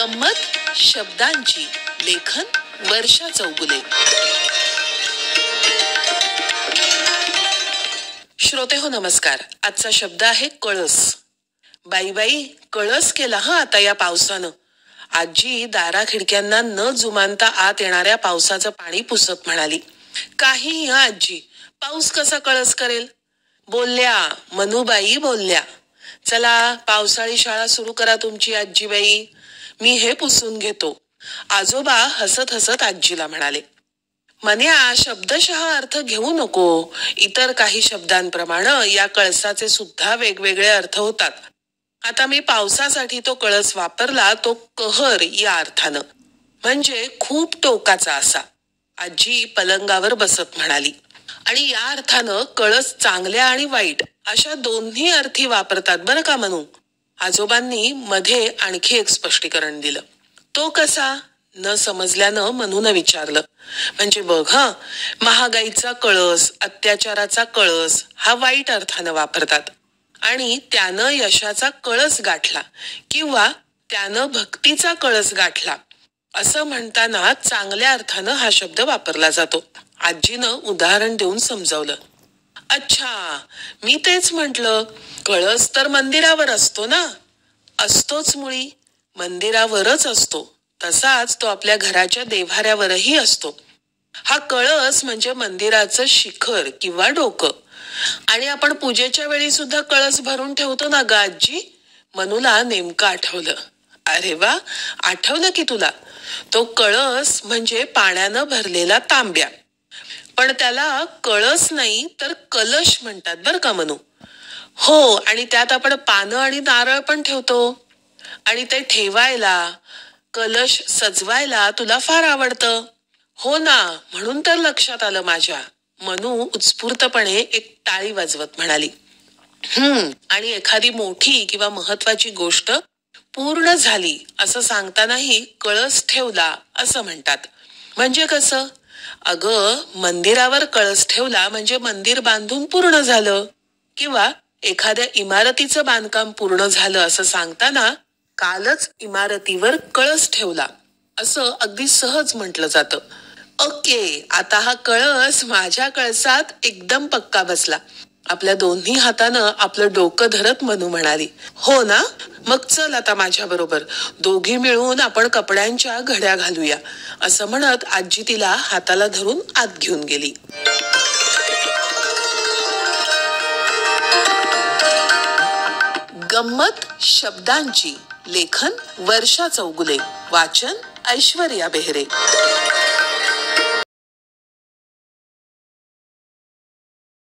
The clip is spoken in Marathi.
गंमत शब्दांची. लेखन वर्षा चौगुले. श्रोते हो नमस्कार. आजचा शब्द आहे कळस. बाई बाई कळस केला हा आता या पावसानं. आजी दारा खिडक्यांना न जुमानता आत येणाऱ्या पावसाचं पाणी पुसत म्हणाली, काही हा आजी, पाऊस कसा कळस करेल. बोलल्या मनूबाई बोलल्या, चला पावसाळी शाळा सुरू करा तुमची आजीबाई, मी हे पुसून घेतो. आजोबा हसत हसत आजीला म्हणाले, मन्या शब्दशः अर्थ घेऊ नको. इतर काही शब्दांप्रमाणे या कळसाचे सुद्धा वेगवेगळे अर्थ होतात. आता मी पावसासाठी तो कळस वापरला तो कहर या अर्थानं, म्हणजे खूप टोकाचा असा. आजी पलंगावर बसत म्हणाली, आणि या अर्थानं कळस चांगल्या आणि वाईट अशा दोन्ही अर्थी वापरतात बरं का मनू. आजोबांनी मध्ये आणखी एक स्पष्टीकरण दिलं. तो कसा न समजल्यानं मनून विचारलं. म्हणजे बघ हा, महागाईचा कळस, अत्याचाराचा कळस हा वाईट अर्थानं वापरतात, आणि त्यानं यशाचा कळस गाठला किंवा त्यानं भक्तीचा कळस गाठला असं म्हणताना चांगल्या अर्थानं हा शब्द वापरला जातो. आजीनं उदाहरण देऊन समजावलं. अच्छा, मी तेच म्हटलं, कळस तर मंदिरावर असतो ना. असतोच मुळी, मंदिरावरच असतो. तसाच तो आपल्या घराच्या देव्हाऱ्यावरही असतो. हा कळस म्हणजे मंदिराचं शिखर किंवा डोकं. आणि आपण पूजेच्या वेळी सुद्धा कळस भरून ठेवतो ना ग आजी. मनूला नेमकं आठवलं. अरे वा, आठवलं की तुला. तो कळस म्हणजे पाण्यानं भरलेला तांब्या. पण त्याला कळस नाही तर कलश म्हणतात बरं का मनू. हो, आणि त्यात आपण पानं आणि नारळ पण ठेवतो. आणि ते ठेवायला, कलश सजवायला तुला फार आवडतं. हो ना, म्हणून तर लक्षात आलं माझ्या. मनू उत्स्फूर्तपणे एक टाळी वाजवत म्हणाली. आणि एखादी मोठी किंवा महत्वाची गोष्ट पूर्ण झाली असं सांगतानाही कळस ठेवला असं म्हणतात. म्हणजे कसं? अगं, मंदिरावर कळस ठेवला म्हणजे मंदिर बांधून पूर्ण झालं, किंवा एखाद्या इमारतीचं बांधकाम पूर्ण झालं असं सांगताना कालच इमारतीवर कळस ठेवला असं अगदी सहज म्हटलं जातं. ओके, आता हा कळस माझ्या कळसात एकदम पक्का बसला. आपल्या दोन्ही हातानं आपलं डोकं धरत मनू म्हणाली, हो ना, मग चल आता माझ्या बरोबर, दोघी मिळून आपण कपड्यांच्या घड्या घालूया. असं म्हणत आजी तिला हाताला धरून आत घेऊन गेली. गंमत शब्दांची. लेखन वर्षा चौगुले. वाचन ऐश्वर्या बेहरे.